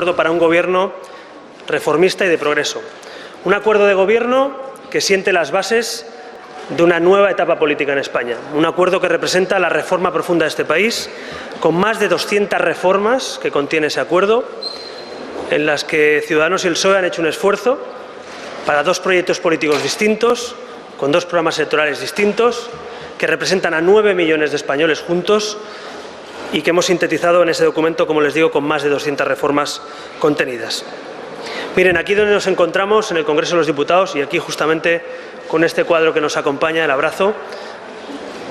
acuerdo para un gobierno reformista y de progreso. Un acuerdo de gobierno que siente las bases de una nueva etapa política en España. Un acuerdo que representa la reforma profunda de este país, con más de 200 reformas que contiene ese acuerdo, en las que Ciudadanos y el PSOE han hecho un esfuerzo para dos proyectos políticos distintos, con dos programas electorales distintos, que representan a 9 millones de españoles juntos y que hemos sintetizado en ese documento, como les digo, con más de 200 reformas contenidas. Miren, aquí donde nos encontramos, en el Congreso de los Diputados, y aquí justamente con este cuadro que nos acompaña, el abrazo,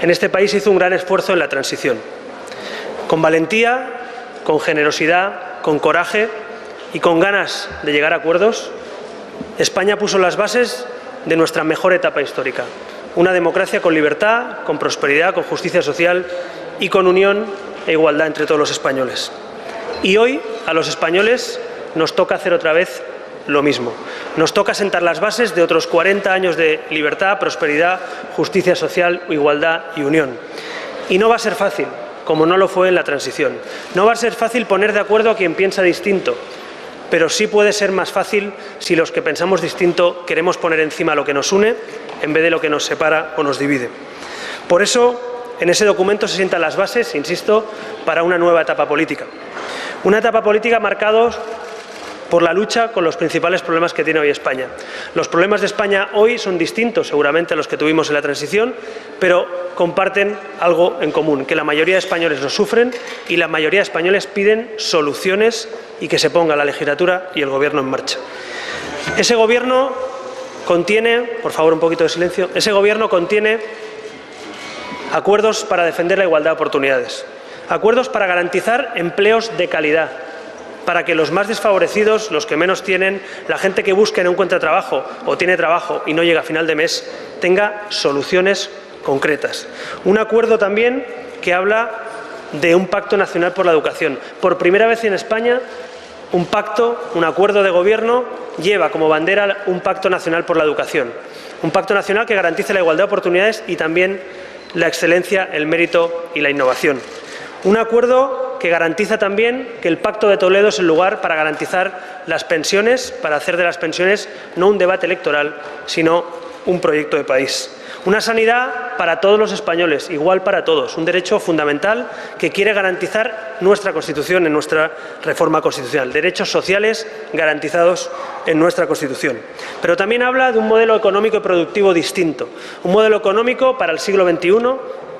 en este país hizo un gran esfuerzo en la transición. Con valentía, con generosidad, con coraje y con ganas de llegar a acuerdos, España puso las bases de nuestra mejor etapa histórica. Una democracia con libertad, con prosperidad, con justicia social y con unión e igualdad entre todos los españoles. Y hoy, a los españoles, nos toca hacer otra vez lo mismo. Nos toca sentar las bases de otros 40 años de libertad, prosperidad, justicia social, igualdad y unión. Y no va a ser fácil, como no lo fue en la transición. No va a ser fácil poner de acuerdo a quien piensa distinto, pero sí puede ser más fácil si los que pensamos distinto queremos poner encima lo que nos une en vez de lo que nos separa o nos divide. Por eso, en ese documento se sientan las bases, insisto, para una nueva etapa política. Una etapa política marcada por la lucha con los principales problemas que tiene hoy España. Los problemas de España hoy son distintos seguramente a los que tuvimos en la transición, pero comparten algo en común, que la mayoría de españoles los sufren y la mayoría de españoles piden soluciones y que se ponga la legislatura y el Gobierno en marcha. Ese Gobierno contiene, por favor un poquito de silencio, ese Gobierno contiene acuerdos para defender la igualdad de oportunidades, acuerdos para garantizar empleos de calidad, para que los más desfavorecidos, los que menos tienen, la gente que busca y no encuentra trabajo o tiene trabajo y no llega a final de mes, tenga soluciones concretas. Un acuerdo también que habla de un pacto nacional por la educación. Por primera vez en España, un pacto, un acuerdo de gobierno lleva como bandera un pacto nacional por la educación. Un pacto nacional que garantice la igualdad de oportunidades y también la excelencia, el mérito y la innovación. Un acuerdo que garantiza también que el Pacto de Toledo es el lugar para garantizar las pensiones, para hacer de las pensiones no un debate electoral, sino un proyecto de país. Una sanidad para todos los españoles, igual para todos, un derecho fundamental que quiere garantizar nuestra Constitución en nuestra reforma constitucional, derechos sociales garantizados en nuestra Constitución. Pero también habla de un modelo económico y productivo distinto, un modelo económico para el siglo XXI,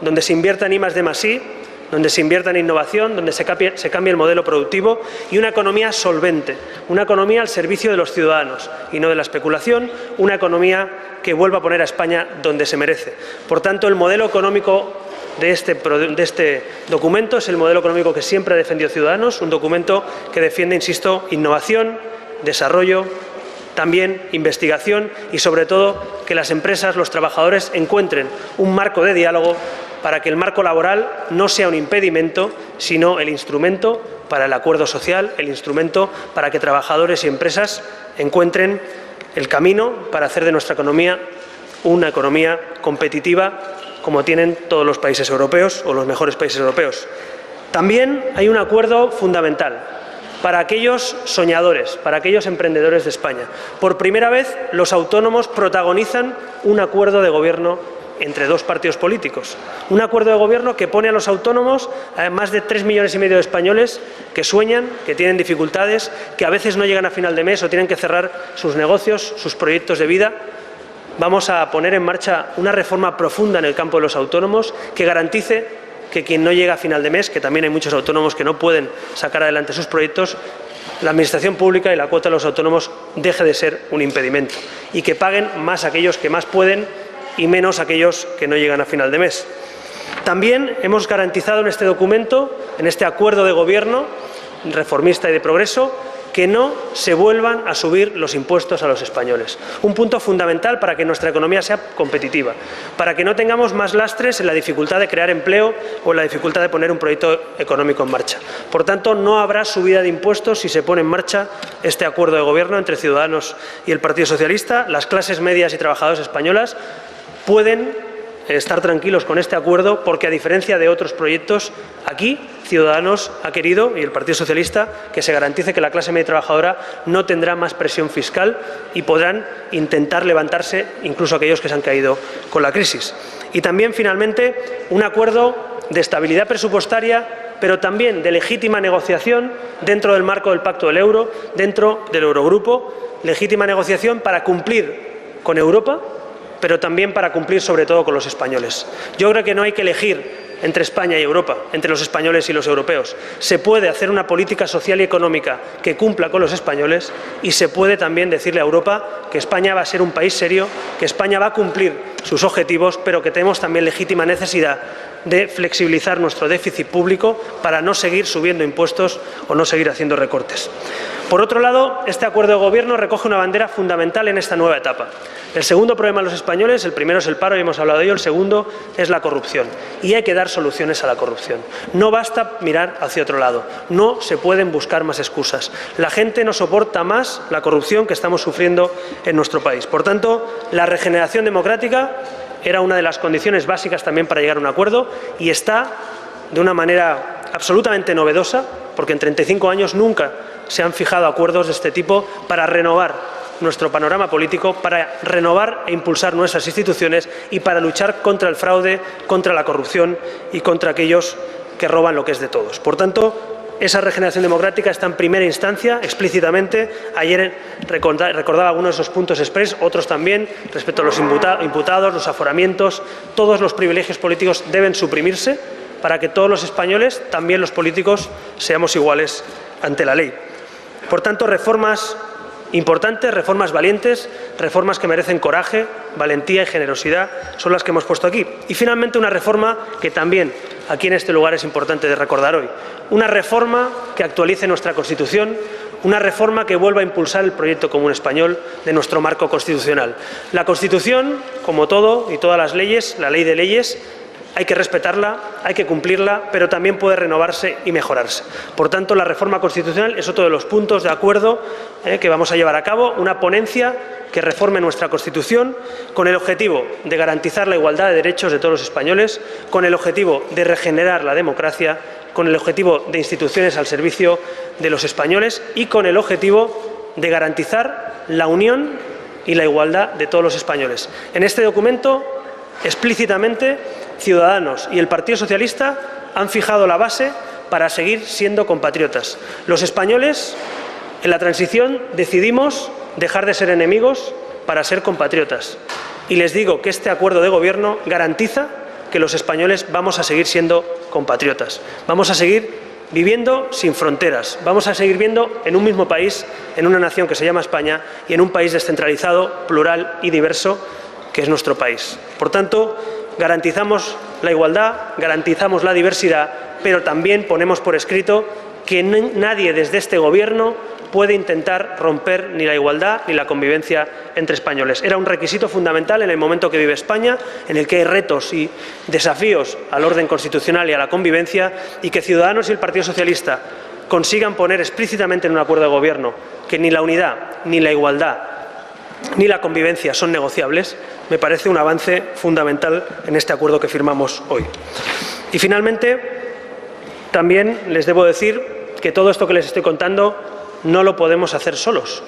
donde se invierta en I+D+I, donde se invierta en innovación, donde se cambie el modelo productivo y una economía solvente, una economía al servicio de los ciudadanos y no de la especulación, una economía que vuelva a poner a España donde se merece. Por tanto, el modelo económico de este documento es el modelo económico que siempre ha defendido Ciudadanos, un documento que defiende, insisto, innovación, desarrollo, también investigación y, sobre todo, que las empresas, los trabajadores encuentren un marco de diálogo para que el marco laboral no sea un impedimento, sino el instrumento para el acuerdo social, el instrumento para que trabajadores y empresas encuentren el camino para hacer de nuestra economía una economía competitiva como tienen todos los países europeos o los mejores países europeos. También hay un acuerdo fundamental para aquellos soñadores, para aquellos emprendedores de España. Por primera vez, los autónomos protagonizan un acuerdo de gobierno entre dos partidos políticos. Un acuerdo de gobierno que pone a los autónomos, a más de 3,5 millones de españoles que sueñan, que tienen dificultades, que a veces no llegan a final de mes o tienen que cerrar sus negocios, sus proyectos de vida. Vamos a poner en marcha una reforma profunda en el campo de los autónomos que garantice que quien no llega a final de mes, que también hay muchos autónomos que no pueden sacar adelante sus proyectos, la administración pública y la cuota de los autónomos deje de ser un impedimento y que paguen más aquellos que más pueden y menos aquellos que no llegan a final de mes. También hemos garantizado en este documento, en este acuerdo de gobierno reformista y de progreso, que no se vuelvan a subir los impuestos a los españoles. Un punto fundamental para que nuestra economía sea competitiva, para que no tengamos más lastres en la dificultad de crear empleo o en la dificultad de poner un proyecto económico en marcha. Por tanto, no habrá subida de impuestos si se pone en marcha este acuerdo de gobierno entre Ciudadanos y el Partido Socialista. Las clases medias y trabajadoras españolas pueden estar tranquilos con este acuerdo porque, a diferencia de otros proyectos, aquí Ciudadanos ha querido, y el Partido Socialista, que se garantice que la clase media trabajadora no tendrá más presión fiscal y podrán intentar levantarse incluso aquellos que se han caído con la crisis. Y también, finalmente, un acuerdo de estabilidad presupuestaria, pero también de legítima negociación dentro del marco del Pacto del Euro, dentro del Eurogrupo, legítima negociación para cumplir con Europa, pero también para cumplir sobre todo con los españoles. Yo creo que no hay que elegir entre España y Europa, entre los españoles y los europeos. Se puede hacer una política social y económica que cumpla con los españoles y se puede también decirle a Europa que España va a ser un país serio, que España va a cumplir sus objetivos, pero que tenemos también legítima necesidad de flexibilizar nuestro déficit público para no seguir subiendo impuestos o no seguir haciendo recortes. Por otro lado, este acuerdo de gobierno recoge una bandera fundamental en esta nueva etapa. El segundo problema de los españoles, el primero es el paro y hemos hablado de ello, el segundo es la corrupción. Y hay que dar soluciones a la corrupción. No basta mirar hacia otro lado, no se pueden buscar más excusas. La gente no soporta más la corrupción que estamos sufriendo en nuestro país. Por tanto, la regeneración democrática era una de las condiciones básicas también para llegar a un acuerdo y está de una manera absolutamente novedosa, porque en 35 años nunca se han fijado acuerdos de este tipo para renovar nuestro panorama político, para renovar e impulsar nuestras instituciones y para luchar contra el fraude, contra la corrupción y contra aquellos que roban lo que es de todos. Por tanto, esa regeneración democrática está en primera instancia, explícitamente. Ayer recordaba algunos de esos puntos express, otros también, respecto a los imputados, los aforamientos. Todos los privilegios políticos deben suprimirse para que todos los españoles, también los políticos, seamos iguales ante la ley. Por tanto, reformas importantes, reformas valientes, reformas que merecen coraje, valentía y generosidad son las que hemos puesto aquí. Y finalmente una reforma que también aquí en este lugar es importante de recordar hoy. Una reforma que actualice nuestra Constitución, una reforma que vuelva a impulsar el proyecto común español de nuestro marco constitucional. La Constitución, como todo y todas las leyes, la ley de leyes, hay que respetarla, hay que cumplirla, pero también puede renovarse y mejorarse. Por tanto, la reforma constitucional es otro de los puntos de acuerdo que vamos a llevar a cabo, una ponencia que reforme nuestra Constitución con el objetivo de garantizar la igualdad de derechos de todos los españoles, con el objetivo de regenerar la democracia, con el objetivo de instituciones al servicio de los españoles y con el objetivo de garantizar la unión y la igualdad de todos los españoles. En este documento, explícitamente, Ciudadanos y el Partido Socialista han fijado la base para seguir siendo compatriotas. Los españoles, en la transición, decidimos dejar de ser enemigos para ser compatriotas. Y les digo que este acuerdo de gobierno garantiza que los españoles vamos a seguir siendo compatriotas. Vamos a seguir viviendo sin fronteras. Vamos a seguir viviendo en un mismo país, en una nación que se llama España y en un país descentralizado, plural y diverso, que es nuestro país. Por tanto, garantizamos la igualdad, garantizamos la diversidad, pero también ponemos por escrito que nadie desde este Gobierno puede intentar romper ni la igualdad ni la convivencia entre españoles. Era un requisito fundamental en el momento que vive España, en el que hay retos y desafíos al orden constitucional y a la convivencia, y que Ciudadanos y el Partido Socialista consigan poner explícitamente en un acuerdo de Gobierno que ni la unidad, ni la igualdad, ni la convivencia son negociables, me parece un avance fundamental en este acuerdo que firmamos hoy. Y finalmente, también les debo decir que todo esto que les estoy contando no lo podemos hacer solos.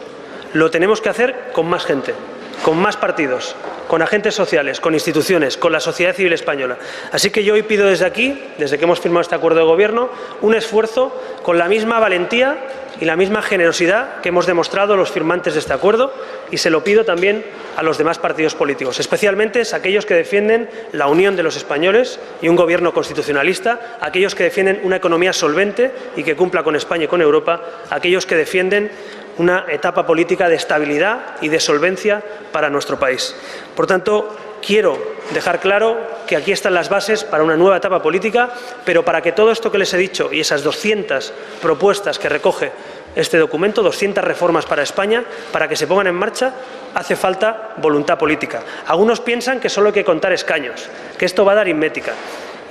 Lo tenemos que hacer con más gente, con más partidos, con agentes sociales, con instituciones, con la sociedad civil española. Así que yo hoy pido desde aquí, desde que hemos firmado este acuerdo de gobierno, un esfuerzo con la misma valentía y la misma generosidad que hemos demostrado los firmantes de este acuerdo, y se lo pido también a los demás partidos políticos, especialmente a aquellos que defienden la unión de los españoles y un gobierno constitucionalista, aquellos que defienden una economía solvente y que cumpla con España y con Europa, aquellos que defienden una etapa política de estabilidad y de solvencia para nuestro país. Por tanto, quiero dejar claro que aquí están las bases para una nueva etapa política, pero para que todo esto que les he dicho y esas 200 propuestas que recoge este documento, 200 reformas para España, para que se pongan en marcha, hace falta voluntad política. Algunos piensan que solo hay que contar escaños, que esto va a dar aritmética.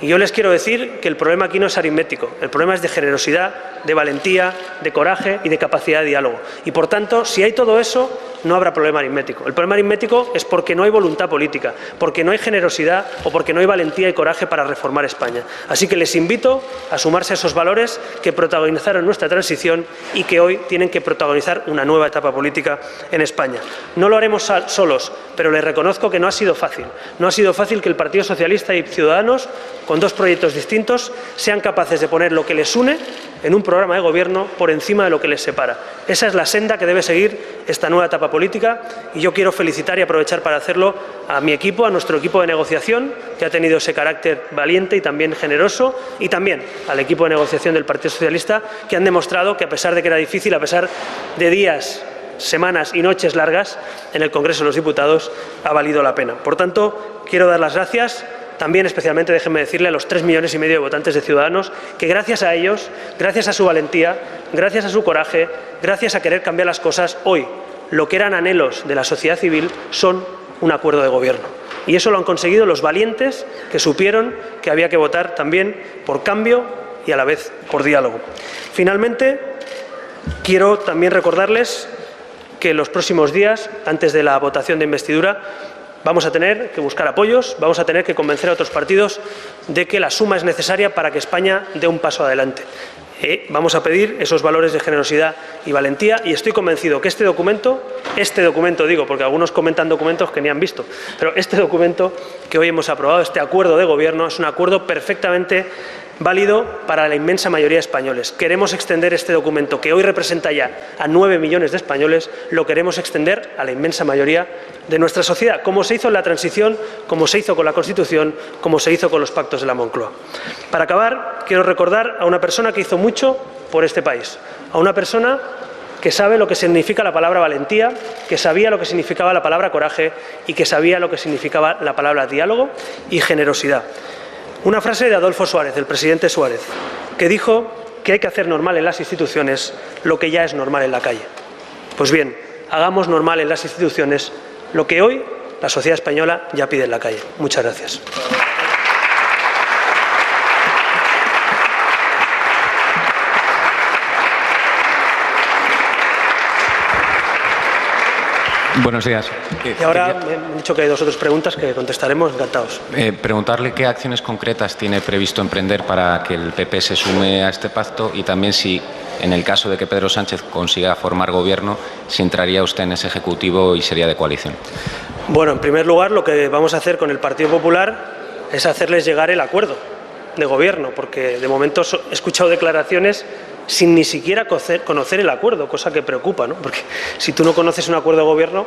Y yo les quiero decir que el problema aquí no es aritmético, el problema es de generosidad, de valentía, de coraje y de capacidad de diálogo. Y por tanto, si hay todo eso, no habrá problema aritmético. El problema aritmético es porque no hay voluntad política, porque no hay generosidad o porque no hay valentía y coraje para reformar España. Así que les invito a sumarse a esos valores que protagonizaron nuestra transición y que hoy tienen que protagonizar una nueva etapa política en España. No lo haremos solos, pero les reconozco que no ha sido fácil. No ha sido fácil que el Partido Socialista y Ciudadanos, con dos proyectos distintos, sean capaces de poner lo que les une en un programa de gobierno por encima de lo que les separa. Esa es la senda que debe seguir esta nueva etapa política y yo quiero felicitar y aprovechar para hacerlo a mi equipo, a nuestro equipo de negociación, que ha tenido ese carácter valiente y también generoso, y también al equipo de negociación del Partido Socialista, que han demostrado que, a pesar de que era difícil, a pesar de días, semanas y noches largas en el Congreso de los Diputados, ha valido la pena. Por tanto, quiero dar las gracias. También, especialmente, déjenme decirle a los 3,5 millones de votantes de Ciudadanos que gracias a ellos, gracias a su valentía, gracias a su coraje, gracias a querer cambiar las cosas, hoy lo que eran anhelos de la sociedad civil son un acuerdo de gobierno. Y eso lo han conseguido los valientes que supieron que había que votar también por cambio y a la vez por diálogo. Finalmente, quiero también recordarles que en los próximos días, antes de la votación de investidura, vamos a tener que buscar apoyos, vamos a tener que convencer a otros partidos de que la suma es necesaria para que España dé un paso adelante. Vamos a pedir esos valores de generosidad y valentía y estoy convencido que este documento digo, porque algunos comentan documentos que ni han visto, pero este documento que hoy hemos aprobado, este acuerdo de gobierno, es un acuerdo perfectamente válido para la inmensa mayoría de españoles. Queremos extender este documento, que hoy representa ya a 9 millones de españoles, lo queremos extender a la inmensa mayoría de nuestra sociedad, como se hizo en la transición, como se hizo con la Constitución, como se hizo con los pactos de la Moncloa. Para acabar, quiero recordar a una persona que hizo mucho por este país, a una persona que sabe lo que significa la palabra valentía, que sabía lo que significaba la palabra coraje y que sabía lo que significaba la palabra diálogo y generosidad. Una frase de Adolfo Suárez, del presidente Suárez, que dijo que hay que hacer normal en las instituciones lo que ya es normal en la calle. Pues bien, hagamos normal en las instituciones lo que hoy la sociedad española ya pide en la calle. Muchas gracias. Buenos días. Y ahora me han dicho que hay 2 o 3 preguntas que contestaremos encantados. Preguntarle qué acciones concretas tiene previsto emprender para que el PP se sume a este pacto y también si, en el caso de que Pedro Sánchez consiga formar gobierno, si entraría usted en ese Ejecutivo y sería de coalición. Bueno, en primer lugar, lo que vamos a hacer con el Partido Popular es hacerles llegar el acuerdo de gobierno, porque de momento he escuchado declaraciones sin ni siquiera conocer el acuerdo, cosa que preocupa, ¿no? Porque si tú no conoces un acuerdo de gobierno,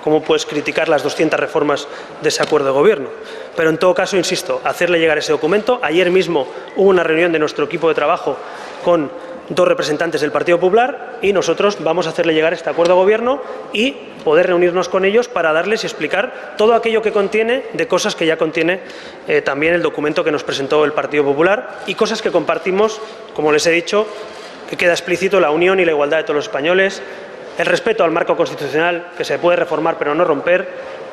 ¿cómo puedes criticar las 200 reformas de ese acuerdo de gobierno? Pero en todo caso, insisto, hacerle llegar ese documento. Ayer mismo hubo una reunión de nuestro equipo de trabajo con 2 representantes del Partido Popular y nosotros vamos a hacerle llegar este acuerdo de gobierno y poder reunirnos con ellos para darles y explicar todo aquello que contiene de cosas que ya contiene también el documento que nos presentó el Partido Popular y cosas que compartimos, como les he dicho, que queda explícito la unión y la igualdad de todos los españoles, el respeto al marco constitucional, que se puede reformar pero no romper,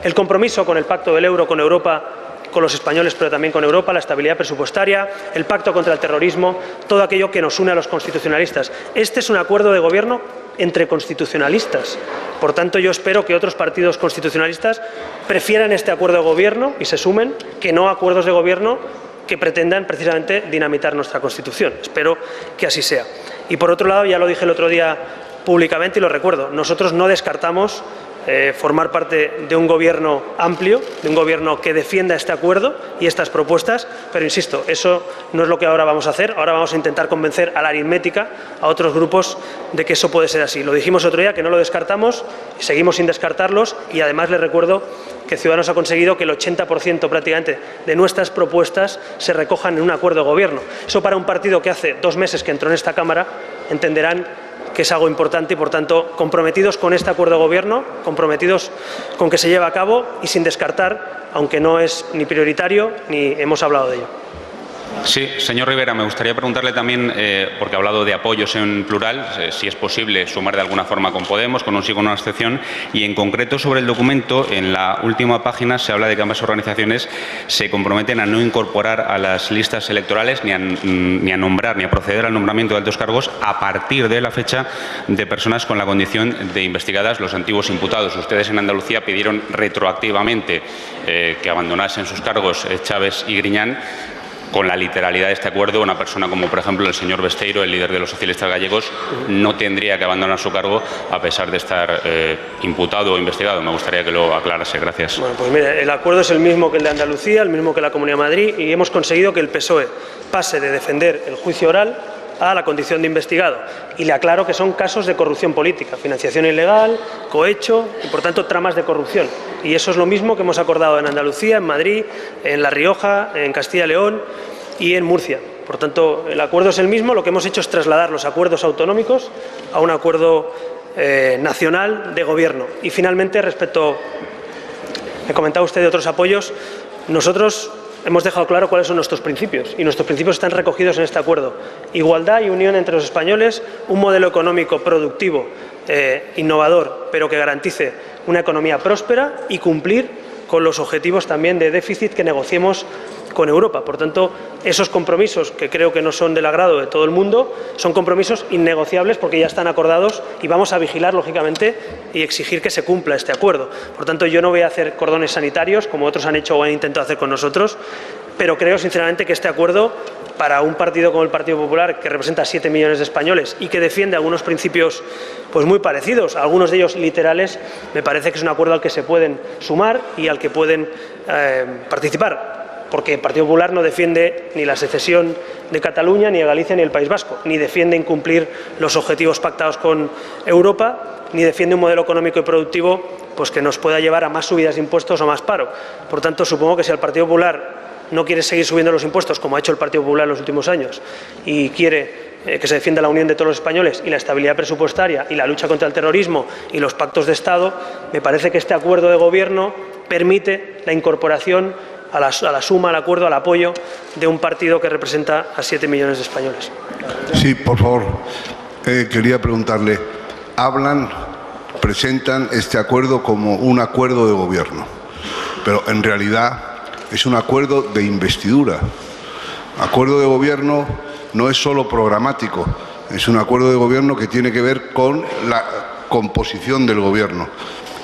el compromiso con el pacto del euro, con Europa, con los españoles pero también con Europa, la estabilidad presupuestaria, el pacto contra el terrorismo, todo aquello que nos une a los constitucionalistas. Este es un acuerdo de gobierno entre constitucionalistas. Por tanto, yo espero que otros partidos constitucionalistas prefieran este acuerdo de gobierno y se sumen, que no acuerdos de gobierno que pretendan precisamente dinamitar nuestra Constitución. Espero que así sea. Y por otro lado, ya lo dije el otro día públicamente y lo recuerdo, nosotros no descartamos formar parte de un gobierno amplio, de un gobierno que defienda este acuerdo y estas propuestas, pero insisto, eso no es lo que ahora vamos a hacer. Ahora vamos a intentar convencer a la aritmética, a otros grupos, de que eso puede ser así. Lo dijimos otro día, que no lo descartamos, y seguimos sin descartarlos, y además les recuerdo que Ciudadanos ha conseguido que el 80% prácticamente de nuestras propuestas se recojan en un acuerdo de gobierno. Eso para un partido que hace 2 meses que entró en esta Cámara, entenderán que es algo importante y, por tanto, comprometidos con este acuerdo de gobierno, comprometidos con que se lleve a cabo y sin descartar, aunque no es ni prioritario ni hemos hablado de ello. Sí, señor Rivera, me gustaría preguntarle también, porque ha hablado de apoyos en plural, si es posible sumar de alguna forma con Podemos, con un sí, con una abstención, y en concreto sobre el documento, en la última página se habla de que ambas organizaciones se comprometen a no incorporar a las listas electorales ni a nombrar, ni a proceder al nombramiento de altos cargos a partir de la fecha de personas con la condición de investigadas, los antiguos imputados. Ustedes en Andalucía pidieron retroactivamente que abandonasen sus cargos Chávez y Griñán. Con la literalidad de este acuerdo, una persona como, por ejemplo, el señor Besteiro, el líder de los socialistas gallegos, no tendría que abandonar su cargo a pesar de estar imputado o investigado. Me gustaría que lo aclarase. Gracias. Bueno, pues mire, el acuerdo es el mismo que el de Andalucía, el mismo que la Comunidad de Madrid, y hemos conseguido que el PSOE pase de defender el juicio oral a la condición de investigado. Y le aclaro que son casos de corrupción política, financiación ilegal, cohecho y, por tanto, tramas de corrupción. Y eso es lo mismo que hemos acordado en Andalucía, en Madrid, en La Rioja, en Castilla y León y en Murcia. Por tanto, el acuerdo es el mismo. Lo que hemos hecho es trasladar los acuerdos autonómicos a un acuerdo nacional de gobierno. Y, finalmente, respecto, me comentaba usted de otros apoyos, nosotros hemos dejado claro cuáles son nuestros principios, y nuestros principios están recogidos en este acuerdo. Igualdad y unión entre los españoles, un modelo económico productivo, innovador, pero que garantice una economía próspera, y cumplir con los objetivos también de déficit que negociemos con Europa. Por tanto, esos compromisos, que creo que no son del agrado de todo el mundo, son compromisos innegociables porque ya están acordados, y vamos a vigilar, lógicamente, y exigir que se cumpla este acuerdo. Por tanto, yo no voy a hacer cordones sanitarios, como otros han hecho o han intentado hacer con nosotros, pero creo sinceramente que este acuerdo, para un partido como el Partido Popular, que representa a 7 millones de españoles y que defiende algunos principios pues muy parecidos, algunos de ellos literales, me parece que es un acuerdo al que se pueden sumar y al que pueden participar. Porque el Partido Popular no defiende ni la secesión de Cataluña, ni de Galicia, ni el País Vasco, ni defiende incumplir los objetivos pactados con Europa, ni defiende un modelo económico y productivo pues que nos pueda llevar a más subidas de impuestos o más paro. Por tanto, supongo que si el Partido Popular no quiere seguir subiendo los impuestos, como ha hecho el Partido Popular en los últimos años, y quiere que se defienda la unión de todos los españoles y la estabilidad presupuestaria y la lucha contra el terrorismo y los pactos de Estado, me parece que este acuerdo de gobierno permite la incorporación a la suma, al acuerdo, al apoyo de un partido que representa a 7 millones de españoles. Sí, por favor. Quería preguntarle, presentan este acuerdo como un acuerdo de gobierno, pero en realidad es un acuerdo de investidura. Acuerdo de gobierno no es solo programático, es un acuerdo de gobierno que tiene que ver con la composición del gobierno.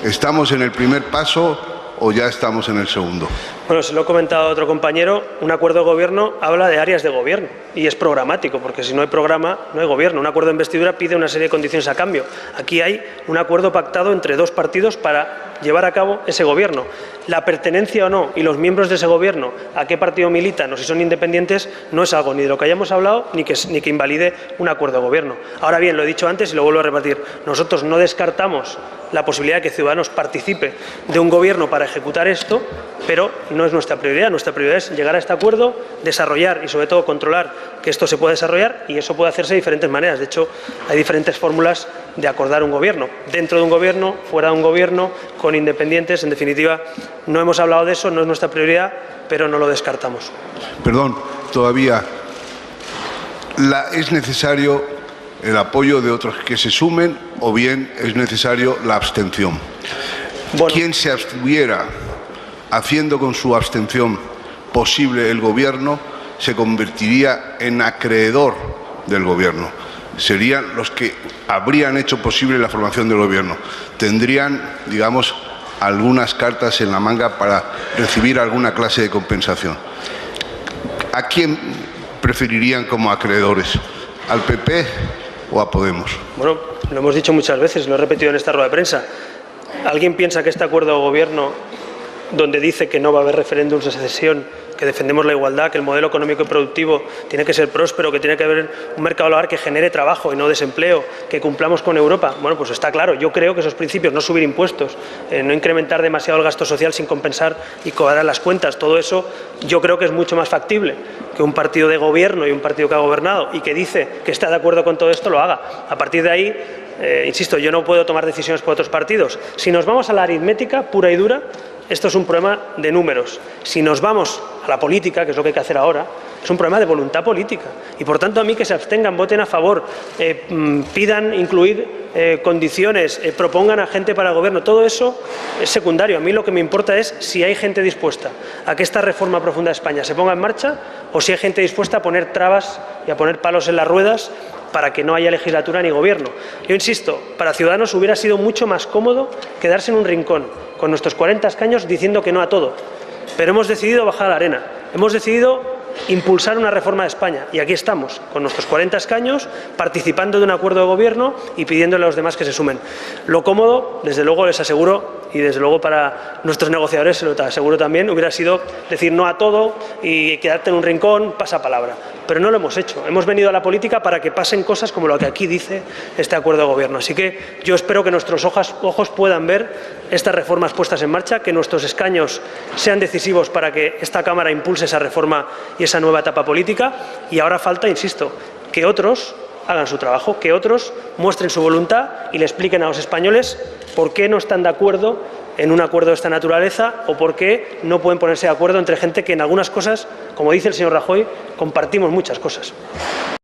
¿Estamos en el primer paso o ya estamos en el segundo? Bueno, se lo he comentado a otro compañero, un acuerdo de gobierno habla de áreas de gobierno y es programático, porque si no hay programa, no hay gobierno. Un acuerdo de investidura pide una serie de condiciones a cambio. Aquí hay un acuerdo pactado entre dos partidos para llevar a cabo ese gobierno. La pertenencia o no y los miembros de ese gobierno, a qué partido militan o si son independientes, no es algo ni de lo que hayamos hablado ni que invalide un acuerdo de gobierno. Ahora bien, lo he dicho antes y lo vuelvo a repetir, nosotros no descartamos la posibilidad de que Ciudadanos participe de un gobierno para ejecutar esto, pero no es nuestra prioridad. Nuestra prioridad es llegar a este acuerdo, desarrollar y sobre todo controlar que esto se pueda desarrollar, y eso puede hacerse de diferentes maneras. De hecho, hay diferentes fórmulas de acordar un gobierno, dentro de un gobierno, fuera de un gobierno, con independientes. En definitiva, no hemos hablado de eso, no es nuestra prioridad, pero no lo descartamos. Perdón, todavía es necesario el apoyo de otros que se sumen, o bien es necesario la abstención. Bueno, quien se abstuviera haciendo con su abstención posible el gobierno se convertiría en acreedor del gobierno. Serían los que habrían hecho posible la formación del gobierno. Tendrían, digamos, algunas cartas en la manga para recibir alguna clase de compensación. ¿A quién preferirían como acreedores? ¿Al PP o a Podemos? Bueno, lo hemos dicho muchas veces, lo he repetido en esta rueda de prensa. ¿Alguien piensa que este acuerdo de gobierno, donde dice que no va a haber referéndums de secesión, que defendemos la igualdad, que el modelo económico y productivo tiene que ser próspero, que tiene que haber un mercado laboral que genere trabajo y no desempleo, que cumplamos con Europa? Bueno, pues está claro. Yo creo que esos principios, no subir impuestos, no incrementar demasiado el gasto social sin compensar y cobrar las cuentas, todo eso yo creo que es mucho más factible que un partido de gobierno y un partido que ha gobernado y que dice que está de acuerdo con todo esto lo haga. A partir de ahí, insisto, yo no puedo tomar decisiones por otros partidos. Si nos vamos a la aritmética pura y dura, esto es un problema de números. Si nos vamos a la política, que es lo que hay que hacer ahora, es un problema de voluntad política. Y, por tanto, a mí que se abstengan, voten a favor, pidan incluir condiciones, propongan a gente para el Gobierno, todo eso es secundario. A mí lo que me importa es si hay gente dispuesta a que esta reforma profunda de España se ponga en marcha o si hay gente dispuesta a poner trabas y a poner palos en las ruedas para que no haya legislatura ni Gobierno. Yo insisto, para Ciudadanos hubiera sido mucho más cómodo quedarse en un rincón con nuestros 40 escaños diciendo que no a todo. Pero hemos decidido bajar a la arena. Hemos decidido impulsar una reforma de España. Y aquí estamos, con nuestros 40 escaños, participando de un acuerdo de Gobierno y pidiéndole a los demás que se sumen. Lo cómodo, desde luego les aseguro, y desde luego para nuestros negociadores se lo aseguro también, hubiera sido decir no a todo y quedarte en un rincón, pasapalabra. Pero no lo hemos hecho. Hemos venido a la política para que pasen cosas como lo que aquí dice este acuerdo de Gobierno. Así que yo espero que nuestros ojos puedan ver estas reformas puestas en marcha, que nuestros escaños sean decisivos para que esta Cámara impulse esa reforma y esa nueva etapa política. Y ahora falta, insisto, que otros hagan su trabajo, que otros muestren su voluntad y le expliquen a los españoles por qué no están de acuerdo en un acuerdo de esta naturaleza o por qué no pueden ponerse de acuerdo entre gente que en algunas cosas, como dice el señor Rajoy, compartimos muchas cosas.